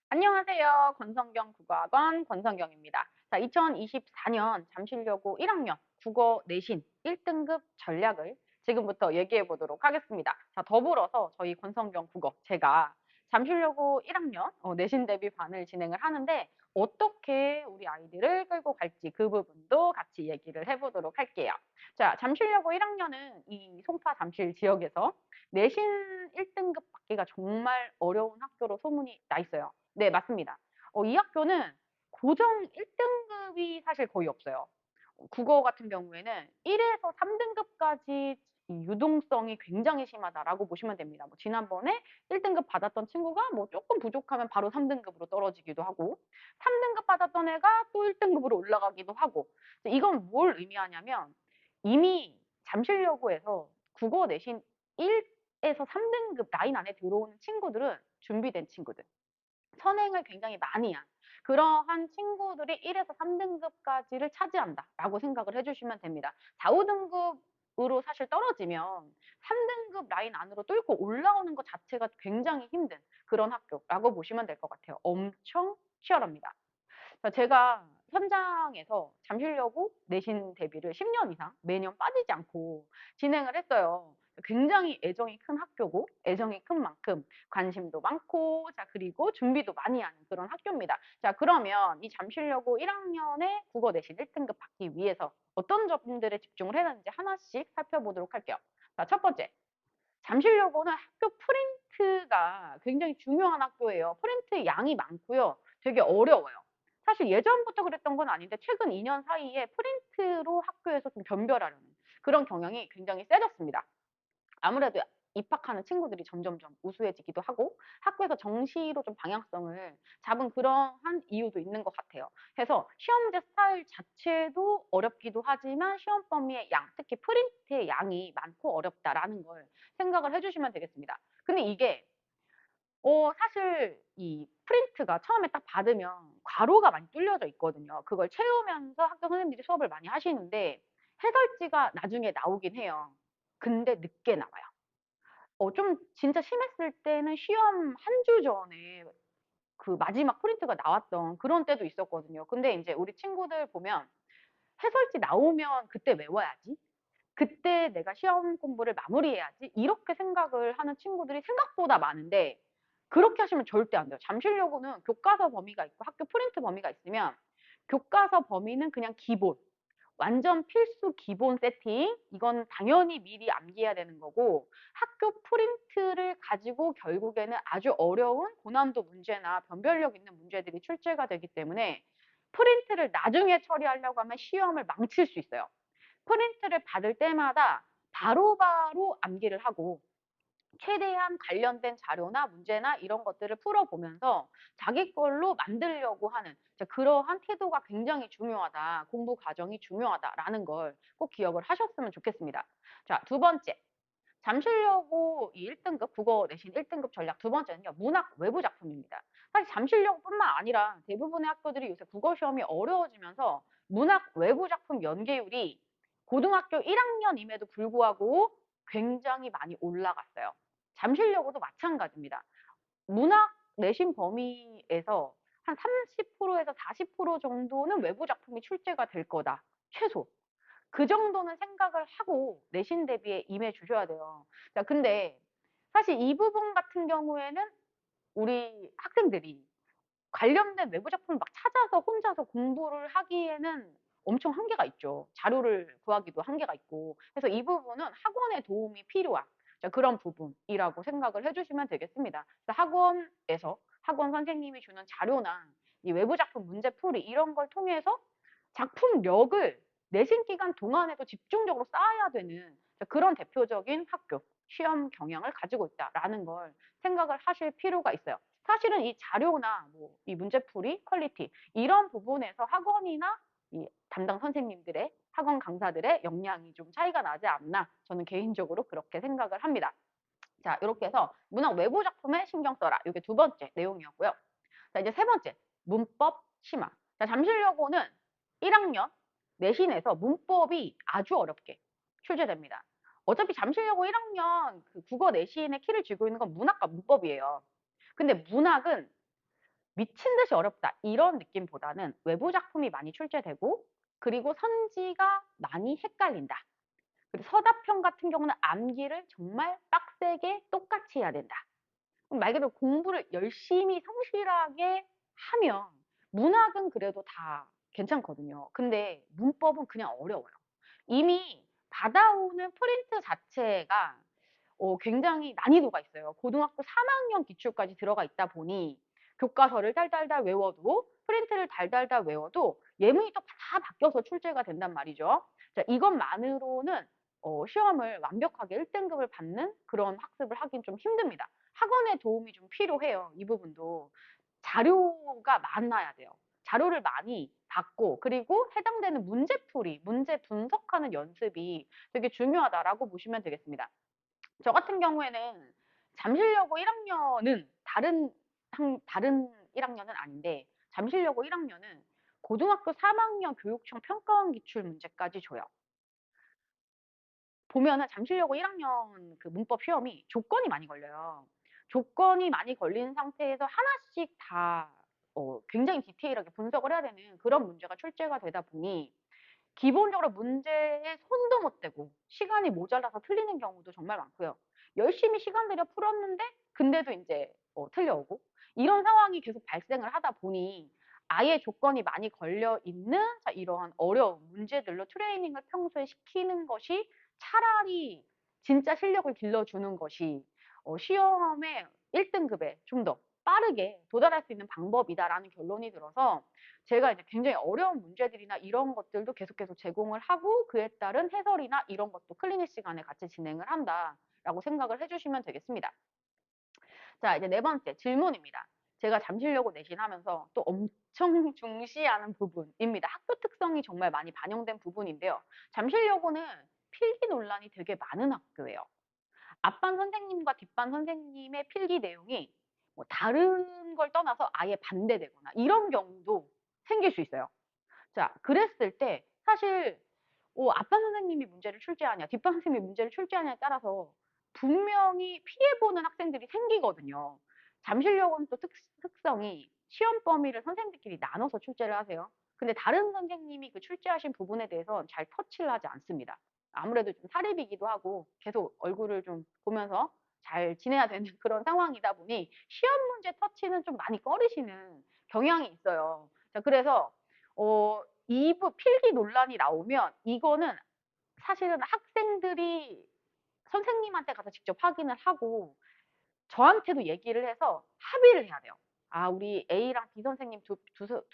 안녕하세요. 권성경 국어학원 권성경입니다. 자, 2024년 잠실여고 1학년 국어 내신 1등급 전략을 지금부터 얘기해 보도록 하겠습니다. 자, 더불어서 저희 권성경 국어 제가 잠실여고 1학년 내신 대비반을 진행을 하는데 어떻게 우리 아이들을 끌고 갈지 그 부분도 같이 얘기를 해보도록 할게요. 자, 잠실여고 1학년은 이 송파 잠실 지역에서 내신 1등급 받기가 정말 어려운 학교로 소문이 나 있어요. 네, 맞습니다. 이 학교는 고정 1등급이 사실 거의 없어요. 국어 같은 경우에는 1에서 3등급까지 유동성이 굉장히 심하다라고 보시면 됩니다. 뭐 지난번에 1등급 받았던 친구가 뭐 조금 부족하면 바로 3등급으로 떨어지기도 하고 3등급 받았던 애가 또 1등급으로 올라가기도 하고 이건 뭘 의미하냐면 이미 잠실여고에서 국어 내신 1에서 3등급 라인 안에 들어오는 친구들은 준비된 친구들. 선행을 굉장히 많이 한 그러한 친구들이 1에서 3등급까지를 차지한다라고 생각을 해주시면 됩니다. 4, 5등급으로 사실 떨어지면 3등급 라인 안으로 뚫고 올라오는 것 자체가 굉장히 힘든 그런 학교라고 보시면 될 것 같아요. 엄청 치열합니다. 제가 현장에서 잠실여고 내신 대비를 10년 이상 매년 빠지지 않고 진행을 했어요. 굉장히 애정이 큰 학교고 애정이 큰 만큼 관심도 많고 자 그리고 준비도 많이 하는 그런 학교입니다. 자 그러면 이 잠실여고 1학년에 국어 내신 1등급 받기 위해서 어떤 점들에 집중을 해야 하는지 하나씩 살펴보도록 할게요. 자, 첫 번째. 잠실여고는 학교 프린트가 굉장히 중요한 학교예요. 프린트 양이 많고요. 되게 어려워요. 사실 예전부터 그랬던 건 아닌데 최근 2년 사이에 프린트로 학교에서 좀 변별하려는 그런 경향이 굉장히 세졌습니다. 아무래도 입학하는 친구들이 점점점 우수해지기도 하고 학교에서 정시로 좀 방향성을 잡은 그러한 이유도 있는 것 같아요. 그래서 시험제 스타일 자체도 어렵기도 하지만 시험 범위의 양, 특히 프린트의 양이 많고 어렵다라는 걸 생각을 해주시면 되겠습니다. 근데 이게 사실 이 프린트가 처음에 딱 받으면 괄호가 많이 뚫려져 있거든요. 그걸 채우면서 학교 선생님들이 수업을 많이 하시는데 해설지가 나중에 나오긴 해요. 근데 늦게 나와요. 좀 진짜 심했을 때는 시험 한 주 전에 그 마지막 프린트가 나왔던 그런 때도 있었거든요. 근데 인제 우리 친구들 보면 '해설지 나오면 그때 외워야지. 그때 내가 시험 공부를 마무리해야지.' 이렇게 생각을 하는 친구들이 생각보다 많은데 그렇게 하시면 절대 안 돼요. 잠실여고는 교과서 범위가 있고 학교 프린트 범위가 있으면 교과서 범위는 그냥 기본 완전 필수 기본 세팅 이건 당연히 미리 암기해야 되는 거고 학교 프린트를 가지고 결국에는 아주 어려운 고난도 문제나 변별력 있는 문제들이 출제가 되기 때문에 프린트를 나중에 처리하려고 하면 시험을 망칠 수 있어요. 프린트를 받을 때마다 바로바로 암기를 하고 최대한 관련된 자료나 문제나 이런 것들을 풀어보면서 자기 걸로 만들려고 하는 그러한 태도가 굉장히 중요하다. 공부 과정이 중요하다라는 걸 꼭 기억을 하셨으면 좋겠습니다. 자, 두 번째. 잠실여고 이 1등급 국어 내신 1등급 전략 두 번째는요. 문학 외부 작품입니다. 사실 잠실여고뿐만 아니라 대부분의 학교들이 요새 국어 시험이 어려워지면서 문학 외부 작품 연계율이 고등학교 1학년임에도 불구하고 굉장히 많이 올라갔어요. 잠실여고도 마찬가지입니다. 문학 내신 범위에서 한 30%에서 40% 정도는 외부 작품이 출제가 될 거다. 최소. 그 정도는 생각을 하고 내신 대비에 임해 주셔야 돼요. 자, 근데 사실 이 부분 같은 경우에는 우리 학생들이 관련된 외부 작품을 막 찾아서 혼자서 공부를 하기에는 엄청 한계가 있죠. 자료를 구하기도 한계가 있고. 그래서 이 부분은 학원의 도움이 필요한 그런 부분이라고 생각을 해주시면 되겠습니다. 그래서 학원에서 학원 선생님이 주는 자료나 이 외부 작품 문제풀이 이런 걸 통해서 작품력을 내신 기간 동안에도 집중적으로 쌓아야 되는 그런 대표적인 학교, 시험 경향을 가지고 있다라는 걸 생각을 하실 필요가 있어요. 사실은 이 자료나 뭐 이 문제풀이 퀄리티 이런 부분에서 학원이나 이 담당 선생님들의 학원 강사들의 역량이 좀 차이가 나지 않나 저는 개인적으로 그렇게 생각을 합니다. 자, 이렇게 해서 문학 외부 작품에 신경 써라. 이게 두 번째 내용이었고요. 자, 이제 세 번째 문법 심화. 자, 잠실여고는 1학년 내신에서 문법이 아주 어렵게 출제됩니다. 어차피 잠실여고 1학년 그 국어 내신의 키를 쥐고 있는 건 문학과 문법이에요. 근데 문학은 미친 듯이 어렵다 이런 느낌보다는 외부 작품이 많이 출제되고 그리고 선지가 많이 헷갈린다. 그리고 서답형 같은 경우는 암기를 정말 빡세게 똑같이 해야 된다. 말 그대로 공부를 열심히 성실하게 하면 문학은 그래도 다 괜찮거든요. 근데 문법은 그냥 어려워요. 이미 받아오는 프린트 자체가 굉장히 난이도가 있어요. 고등학교 3학년 기출까지 들어가 있다 보니 교과서를 달달달 외워도 프린트를 달달달 외워도 예문이 또 다 바뀌어서 출제가 된단 말이죠. 자, 이것만으로는 시험을 완벽하게 1등급을 받는 그런 학습을 하긴 좀 힘듭니다. 학원의 도움이 좀 필요해요. 이 부분도. 자료가 많아야 돼요. 자료를 많이 받고 그리고 해당되는 문제풀이, 문제 분석하는 연습이 되게 중요하다라고 보시면 되겠습니다. 저 같은 경우에는 잠실여고 1학년은 다른 1학년은 아닌데 잠실여고 1학년은 고등학교 3학년 교육청 평가원 기출 문제까지 줘요. 보면은 잠실여고 1학년 그 문법 시험이 조건이 많이 걸려요. 조건이 많이 걸린 상태에서 하나씩 다 굉장히 디테일하게 분석을 해야 되는 그런 문제가 출제가 되다 보니 기본적으로 문제에 손도 못 대고 시간이 모자라서 틀리는 경우도 정말 많고요. 열심히 시간 들여 풀었는데 근데도 인제 틀려오고 이런 상황이 계속 발생을 하다 보니 아예 조건이 많이 걸려 있는 자 이러한 어려운 문제들로 트레이닝을 평소에 시키는 것이 차라리 진짜 실력을 길러주는 것이 시험의 1등급에 좀 더 빠르게 도달할 수 있는 방법이다라는 결론이 들어서 제가 이제 굉장히 어려운 문제들이나 이런 것들도 계속 제공을 하고 그에 따른 해설이나 이런 것도 클리닉 시간에 같이 진행을 한다라고 생각을 해주시면 되겠습니다. 자, 이제 네 번째 질문입니다. 제가 잠실여고 내신하면서 또 엄청 중시하는 부분입니다. 학교 특성이 정말 많이 반영된 부분인데요. 잠실여고는 필기 논란이 되게 많은 학교예요. 앞반 선생님과 뒷반 선생님의 필기 내용이 뭐 다른 걸 떠나서 아예 반대되거나 이런 경우도 생길 수 있어요. 자, 그랬을 때 사실 앞반 선생님이 문제를 출제하냐, 뒷반 선생님이 문제를 출제하냐에 따라서 분명히 피해보는 학생들이 생기거든요. 잠실여고는 또 특성이 시험 범위를 선생님들끼리 나눠서 출제를 하세요. 근데 다른 선생님이 그 출제하신 부분에 대해서 잘 터치를 하지 않습니다. 아무래도 좀 사립이기도 하고 계속 얼굴을 좀 보면서 잘 지내야 되는 그런 상황이다 보니 시험 문제 터치는 좀 많이 꺼리시는 경향이 있어요. 자, 그래서 필기 논란이 나오면 이거는 사실은 학생들이 선생님한테 가서 직접 확인을 하고 저한테도 얘기를 해서 합의를 해야 돼요. 아, 우리 A랑 B 선생님 두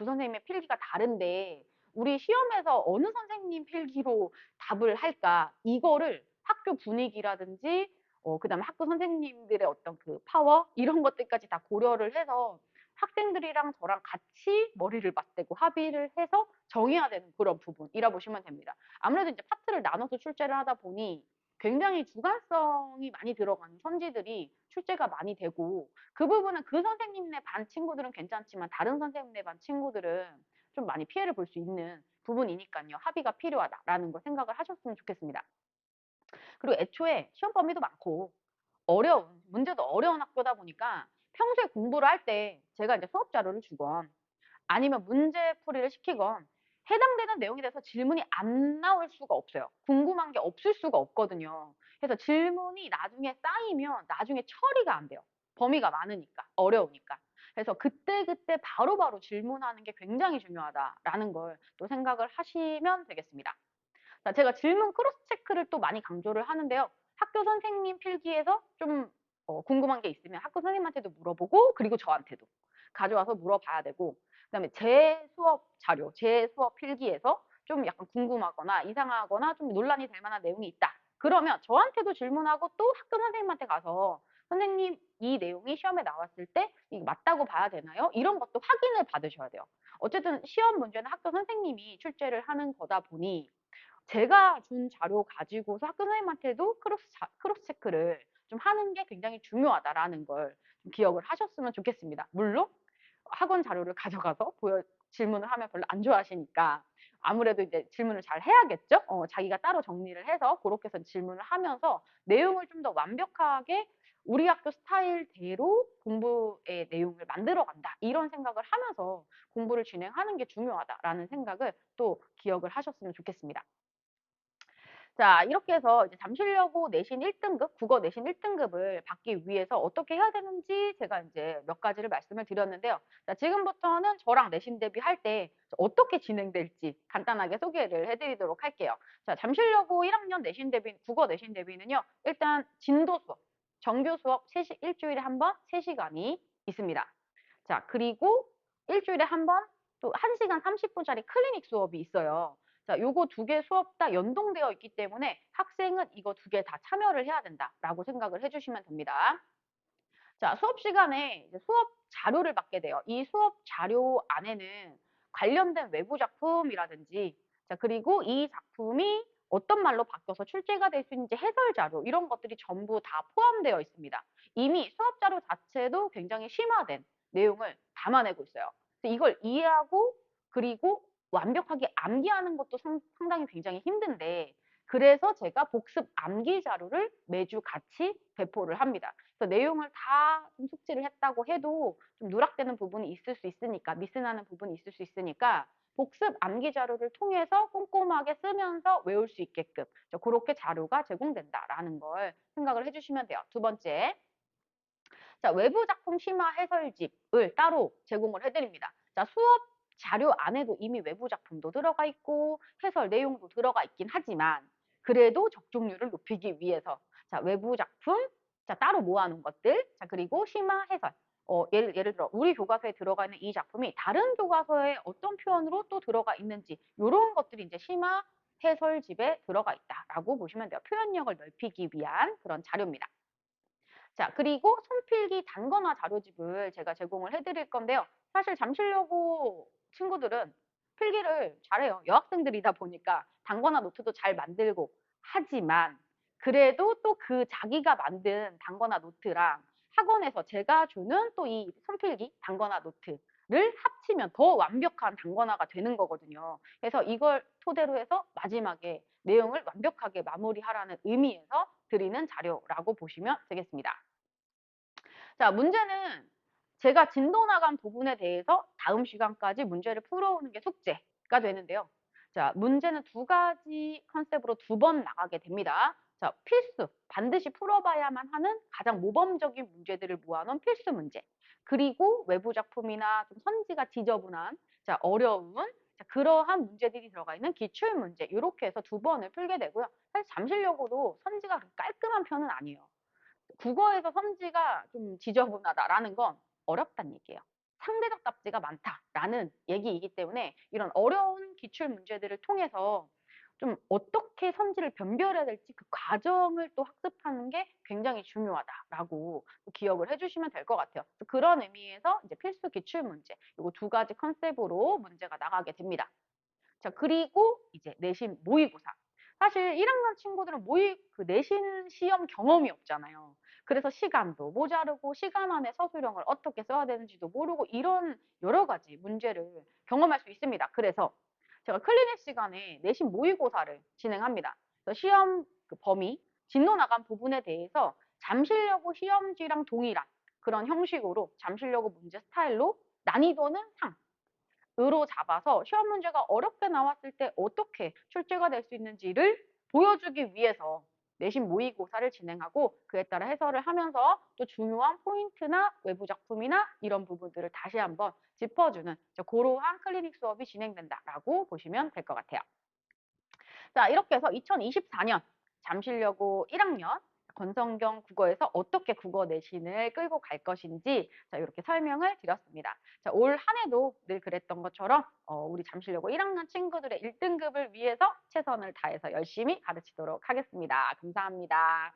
선생님의 필기가 다른데 우리 시험에서 어느 선생님 필기로 답을 할까? 이거를 학교 분위기라든지 그다음에 학교 선생님들의 어떤 그 파워 이런 것들까지 다 고려를 해서 학생들이랑 저랑 같이 머리를 맞대고 합의를 해서 정해야 되는 그런 부분이라 보시면 됩니다. 아무래도 이제 파트를 나눠서 출제를 하다 보니 굉장히 주관성이 많이 들어가는 선지들이 출제가 많이 되고 그 부분은 그 선생님네 반 친구들은 괜찮지만 다른 선생님네 반 친구들은 좀 많이 피해를 볼 수 있는 부분이니까요. 합의가 필요하다라는 걸 생각을 하셨으면 좋겠습니다. 그리고 애초에 시험 범위도 많고 문제도 어려운 학교다 보니까 평소에 공부를 할 때 제가 이제 수업 자료를 주건 아니면 문제풀이를 시키건 해당되는 내용에 대해서 질문이 안 나올 수가 없어요. 궁금한 게 없을 수가 없거든요. 그래서 질문이 나중에 쌓이면 나중에 처리가 안 돼요. 범위가 많으니까, 어려우니까. 그래서 그때그때 바로바로 질문하는 게 굉장히 중요하다라는 걸 또 생각을 하시면 되겠습니다. 자, 제가 질문 크로스 체크를 또 많이 강조를 하는데요. 학교 선생님 필기에서 좀 궁금한 게 있으면 학교 선생님한테도 물어보고 그리고 저한테도 가져와서 물어봐야 되고 그다음에 제 수업 자료, 제 수업 필기에서 좀 약간 궁금하거나 이상하거나 좀 논란이 될 만한 내용이 있다. 그러면 저한테도 질문하고 또 학교 선생님한테 가서 선생님 이 내용이 시험에 나왔을 때 이게 맞다고 봐야 되나요? 이런 것도 확인을 받으셔야 돼요. 어쨌든 시험 문제는 학교 선생님이 출제를 하는 거다 보니 제가 준 자료 가지고서 학교 선생님한테도 크로스 체크를 좀 하는 게 굉장히 중요하다라는 걸 좀 기억을 하셨으면 좋겠습니다. 물론 학원 자료를 가져가서 질문을 하면 별로 안 좋아하시니까 아무래도 이제 질문을 잘 해야겠죠. 자기가 따로 정리를 해서 그렇게 해서 질문을 하면서 내용을 좀 더 완벽하게 우리 학교 스타일대로 공부의 내용을 만들어 간다. 이런 생각을 하면서 공부를 진행하는 게 중요하다라는 생각을 또 기억을 하셨으면 좋겠습니다. 자, 이렇게 해서 이제 잠실여고 내신 1등급, 국어 내신 1등급을 받기 위해서 어떻게 해야 되는지 제가 이제 몇 가지를 말씀을 드렸는데요. 자, 지금부터는 저랑 내신 대비할 때 어떻게 진행될지 간단하게 소개를 해드리도록 할게요. 자, 잠실여고 1학년 내신 대비, 국어 내신 대비는요, 일단 진도 수업, 정규 수업 일주일에 한 번 3시간이 있습니다. 자, 그리고 일주일에 한 번 또 1시간 30분짜리 클리닉 수업이 있어요. 자, 요거 두 개 수업 다 연동되어 있기 때문에 학생은 이거 두 개 다 참여를 해야 된다라고 생각을 해주시면 됩니다. 자, 수업 시간에 이제 수업 자료를 받게 돼요. 이 수업 자료 안에는 관련된 외부 작품이라든지, 자, 그리고 이 작품이 어떤 말로 바뀌어서 출제가 될 수 있는지 해설 자료, 이런 것들이 전부 다 포함되어 있습니다. 이미 수업 자료 자체도 굉장히 심화된 내용을 담아내고 있어요. 그래서 이걸 이해하고 그리고 완벽하게 암기하는 것도 상당히 굉장히 힘든데, 그래서 제가 복습 암기 자료를 매주 같이 배포를 합니다. 그래서 내용을 다 좀 숙지를 했다고 해도 좀 누락되는 부분이 있을 수 있으니까, 미스나는 부분이 있을 수 있으니까 복습 암기 자료를 통해서 꼼꼼하게 쓰면서 외울 수 있게끔 그렇게 자료가 제공된다라는 걸 생각을 해주시면 돼요. 두 번째, 자, 외부 작품 심화 해설집을 따로 제공을 해드립니다. 자, 수업 자료 안에도 이미 외부 작품도 들어가 있고 해설 내용도 들어가 있긴 하지만 그래도 적중률을 높이기 위해서 자, 외부 작품 자, 따로 모아놓은 것들 자, 그리고 심화 해설 예를 들어 우리 교과서에 들어가 있는 이 작품이 다른 교과서에 어떤 표현으로 또 들어가 있는지 이런 것들이 이제 심화 해설집에 들어가 있다라고 보시면 돼요. 표현력을 넓히기 위한 그런 자료입니다. 자, 그리고 손필기 단권화 자료집을 제가 제공을 해드릴 건데요. 사실 잠실여고 친구들은 필기를 잘해요. 여학생들이다 보니까 단권화 노트도 잘 만들고 하지만 그래도 또 그 자기가 만든 단권화 노트랑 학원에서 제가 주는 또 이 손필기 단권화 노트를 합치면 더 완벽한 단권화가 되는 거거든요. 그래서 이걸 토대로 해서 마지막에 내용을 완벽하게 마무리하라는 의미에서 드리는 자료라고 보시면 되겠습니다. 자, 문제는 제가 진도 나간 부분에 대해서 다음 시간까지 문제를 풀어오는 게 숙제가 되는데요. 자, 문제는 두 가지 컨셉으로 두 번 나가게 됩니다. 자, 필수, 반드시 풀어봐야만 하는 가장 모범적인 문제들을 모아놓은 필수 문제. 그리고 외부 작품이나 좀 선지가 지저분한, 자, 어려운, 자, 그러한 문제들이 들어가 있는 기출 문제. 이렇게 해서 두 번을 풀게 되고요. 사실 잠실여고도 선지가 깔끔한 편은 아니에요. 국어에서 선지가 좀 지저분하다라는 건 어렵다는 얘기예요. 상대적 답지가 많다라는 얘기이기 때문에 이런 어려운 기출 문제들을 통해서 좀 어떻게 선지를 변별해야 될지 그 과정을 또 학습하는 게 굉장히 중요하다라고 기억을 해주시면 될 것 같아요. 그런 의미에서 이제 필수 기출 문제, 이거 두 가지 컨셉으로 문제가 나가게 됩니다. 자, 그리고 이제 내신 모의고사. 사실 1학년 친구들은 그 내신 시험 경험이 없잖아요. 그래서 시간도 모자르고 시간 안에 서술형을 어떻게 써야 되는지도 모르고 이런 여러 가지 문제를 경험할 수 있습니다. 그래서 제가 클리닉 시간에 내신 모의고사를 진행합니다. 그래서 시험 그 범위, 진로 나간 부분에 대해서 잠실여고 시험지랑 동일한 그런 형식으로 잠실여고 문제 스타일로 난이도는 상, 으로 잡아서 시험 문제가 어렵게 나왔을 때 어떻게 출제가 될 수 있는지를 보여주기 위해서 내신 모의고사를 진행하고 그에 따라 해설을 하면서 또 중요한 포인트나 외부 작품이나 이런 부분들을 다시 한번 짚어주는 그러한 클리닉 수업이 진행된다라고 보시면 될 것 같아요. 자, 이렇게 해서 2024년 잠실여고 1학년 권성경 국어에서 어떻게 국어 내신을 끌고 갈 것인지 자, 이렇게 설명을 드렸습니다. 자, 올 한 해도 늘 그랬던 것처럼 우리 잠실여고 1학년 친구들의 1등급을 위해서 최선을 다해서 열심히 가르치도록 하겠습니다. 감사합니다.